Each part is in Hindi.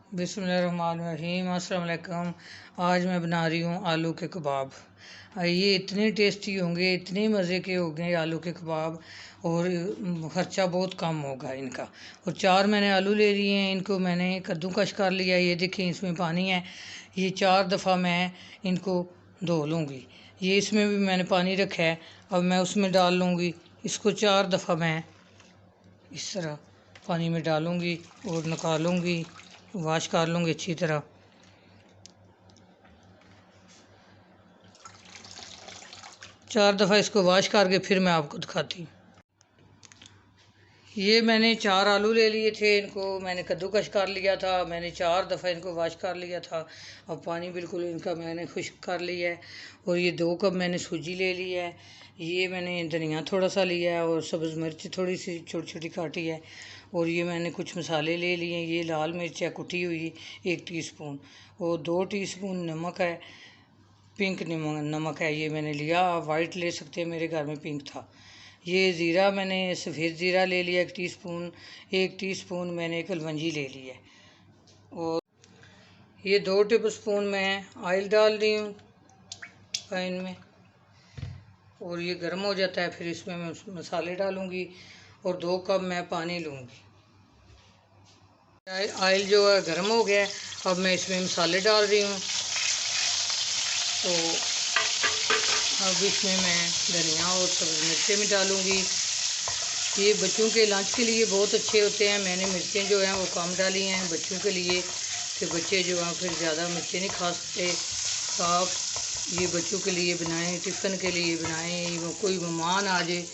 बिस्मिल्लाहिर्रहमानिर्रहीम। अस्सलाम वालेकुम। आज मैं बना रही हूँ आलू के कबाब। ये इतने टेस्टी होंगे, इतने मज़े के होंगे आलू के कबाब, और ख़र्चा बहुत कम होगा इनका। और 4 मैंने आलू ले लिए हैं, इनको मैंने कद्दूकश कर लिया। ये देखें, इसमें पानी है। ये 4 दफ़ा मैं इनको धो लूँगी। ये इसमें भी मैंने पानी रखा है, अब मैं उसमें डाल लूँगी। इसको 4 दफ़ा मैं इस तरह पानी में डालूँगी और निकालूँगी, वॉश कर लूँगी अच्छी तरह। चार दफ़ा इसको वॉश करके फिर मैं आपको दिखाती हूँ। ये मैंने 4 आलू ले लिए थे, इनको मैंने कद्दूकश कर लिया था। मैंने 4 दफ़ा इनको वॉश कर लिया था। अब पानी बिल्कुल इनका मैंने खुश्क कर लिया है। और ये 2 कप मैंने सूजी ले ली है। ये मैंने धनिया थोड़ा सा लिया है और सब्ज़ मिर्च थोड़ी सी छोटी छोटी काटी है। और ये मैंने कुछ मसाले ले लिए। ये लाल मिर्च है कुटी हुई 1 टीस्पून, और 2 टीस्पून नमक है, पिंक नमक है ये मैंने लिया। आप वाइट ले सकते हैं, मेरे घर में पिंक था। ये ज़ीरा मैंने सफ़ेद ज़ीरा ले लिया 1 टीस्पून। 1 टीस्पून मैंने कलवंजी ले ली है। और ये 2 टेबलस्पून मैं ऑयल डाल रही हूँ पैन में, और ये गर्म हो जाता है फिर इसमें मैं मसाले डालूँगी। और 2 कप मैं पानी लूँगी। ऑयल जो है गर्म हो गया है, अब मैं इसमें मसाले डाल रही हूँ। तो अब इसमें मैं धनिया और सब्ज़ मिर्चें भी डालूँगी। ये बच्चों के लंच के लिए बहुत अच्छे होते हैं। मैंने मिर्चें जो हैं वो कम डाली हैं बच्चों के लिए, कि बच्चे जो हैं फिर ज़्यादा मिर्चें नहीं खा सकते। तो आप ये बच्चों के लिए बनाएं, टिफ़िन के लिए बनाएं। वो कोई मेहमान आ जाए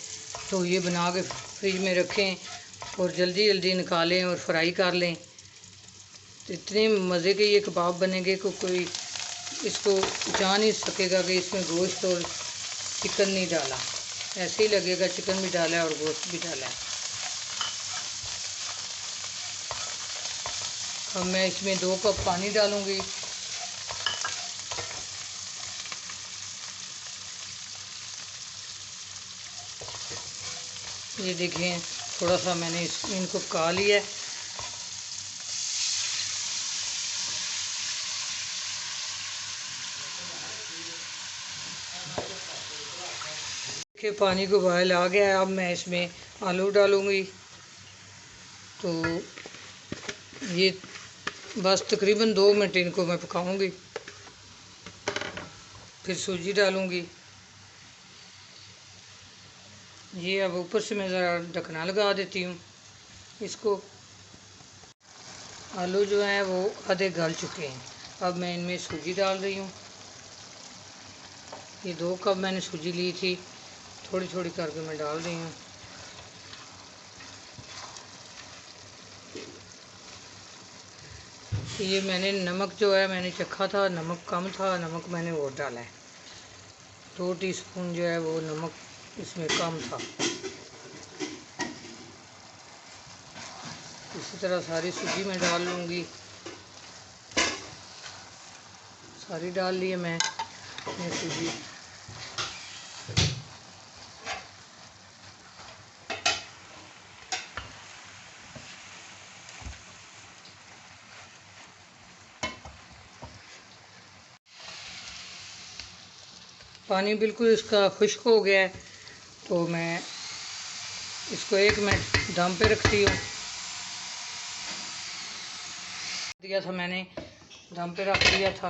तो ये बना के फ्रिज में रखें और जल्दी जल्दी निकालें और फ्राई कर लें। तो इतने मज़े के ये कबाब बनेंगे कि कोई इसको जान नहीं सकेगा कि इसमें गोश्त और चिकन नहीं डाला। ऐसे ही लगेगा चिकन भी डाला है और गोश्त भी डाला है। अब मैं इसमें 2 कप पानी डालूँगी। ये देखें, थोड़ा सा मैंने इनको पका लिया है। देखिए पानी को बॉयल आ गया है। अब मैं इसमें आलू डालूँगी। तो ये बस तकरीबन 2 मिनट इनको मैं पकाऊँगी, फिर सूजी डालूँगी। ये अब ऊपर से मैं ज़रा ढकना लगा देती हूँ इसको। आलू जो हैं वो आधे गल चुके हैं। अब मैं इनमें सूजी डाल रही हूँ। ये 2 कप मैंने सूजी ली थी, थोड़ी थोड़ी करके मैं डाल रही हूँ। ये मैंने नमक जो है मैंने चखा था, नमक कम था, नमक मैंने और डाला है। 2 टीस्पून जो है वो नमक इसमें कम था। इसी तरह सारी सूजी में डाल लूँगी। सारी डाल लिए मैं सूजी। पानी बिल्कुल इसका खुश्क हो गया है, तो मैं इसको 1 मिनट दम पे रखती हूँ। दिया था मैंने, दम पे रख दिया था।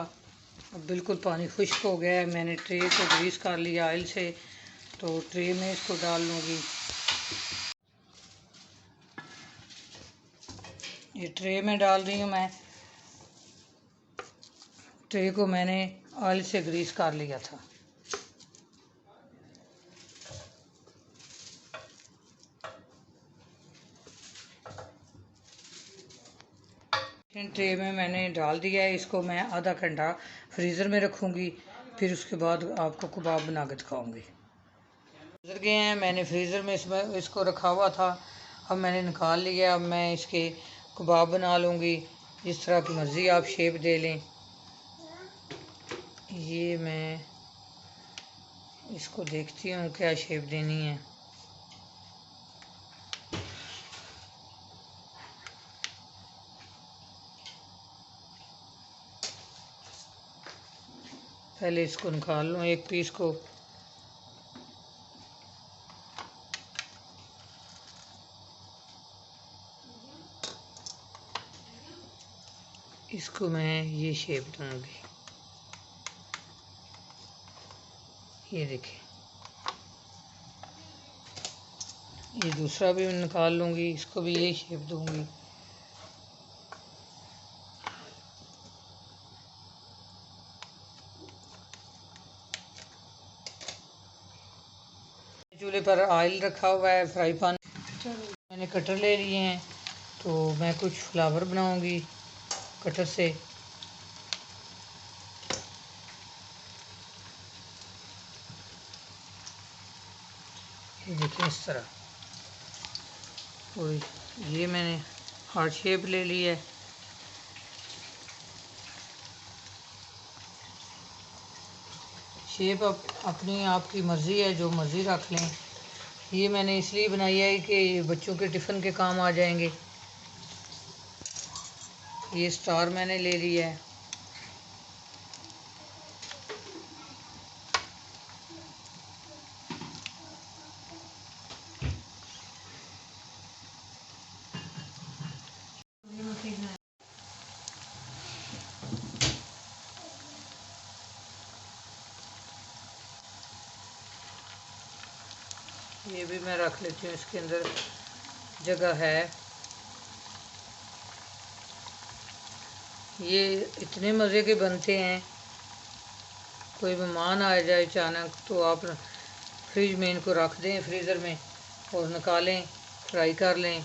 अब बिल्कुल पानी खुश्क हो गया है। मैंने ट्रे को ग्रीस कर लिया ऑयल से, तो ट्रे में इसको डाल लूँगी। ये ट्रे में डाल रही हूँ मैं। ट्रे को मैंने ऑयल से ग्रीस कर लिया था। ट्रे में मैंने डाल दिया है। इसको मैं आधा घंटा फ्रीज़र में रखूँगी, फिर उसके बाद आपको कबाब बना के दिखाऊँगी। गुजर गए हैं, मैंने फ्रीज़र में इसको रखा हुआ था। अब मैंने निकाल लिया। अब मैं इसके कबाब बना लूँगी, जिस तरह की मर्ज़ी आप शेप दे लें। ये मैं इसको देखती हूँ क्या शेप देनी है। पहले इसको निकाल लूँ एक पीस को। इसको मैं ये शेप दूंगी, ये देखिए। ये दूसरा भी मैं निकाल लूँगी, इसको भी यही शेप दूंगी। चूल्हे पर ऑयल रखा हुआ है, फ्राई पैन। मैंने कटर ले लिए हैं, तो मैं कुछ फ्लावर बनाऊंगी कटर से। ये देखिए इस तरह। और ये मैंने हार्ट शेप ले ली है। शेप अपनी आपकी मर्ज़ी है, जो मर्ज़ी रख लें। ये मैंने इसलिए बनाई है कि बच्चों के टिफ़िन के काम आ जाएंगे। ये स्टार मैंने ले लिया है। ये भी मैं रख लेती हूँ, इसके अंदर जगह है। ये इतने मज़े के बनते हैं, कोई मेहमान आ जाए अचानक तो आप फ्रिज में इनको रख दें, फ्रीज़र में, और निकालें, फ्राई कर लें।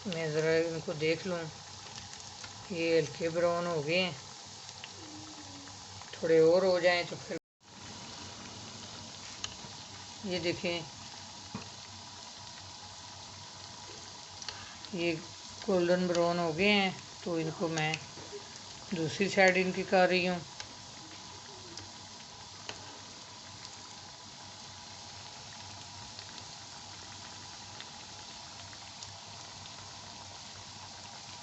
मैं ज़रा इनको देख लूँ, ये हल्के ब्राउन हो गए हैं, थोड़े और हो जाएं तो फिर। ये देखें, ये गोल्डन ब्राउन हो गए हैं, तो इनको मैं दूसरी साइड इनकी कर रही हूँ।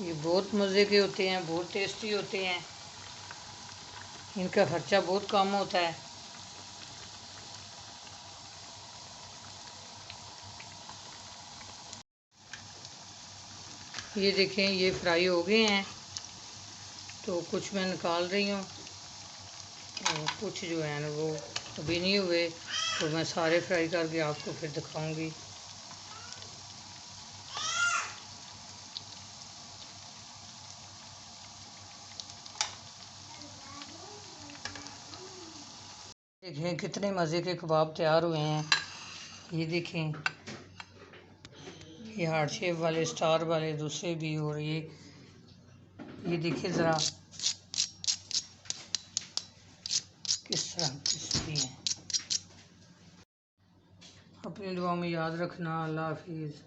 ये बहुत मज़े के होते हैं, बहुत टेस्टी होते हैं, इनका खर्चा बहुत कम होता है। ये देखें, ये फ्राई हो गए हैं, तो कुछ मैं निकाल रही हूँ और कुछ जो है ना वो अभी नहीं हुए, तो मैं सारे फ्राई करके आपको फिर दिखाऊंगी। देखें कितने मज़े के कबाब तैयार हुए हैं। ये देखें, ये हार्ट शेप वाले, स्टार वाले, दूसरे भी। और ये देखिए ज़रा किस तरह क्रिस्पी हैं। अपनी दुआ में याद रखना। अल्लाह हाफिज़।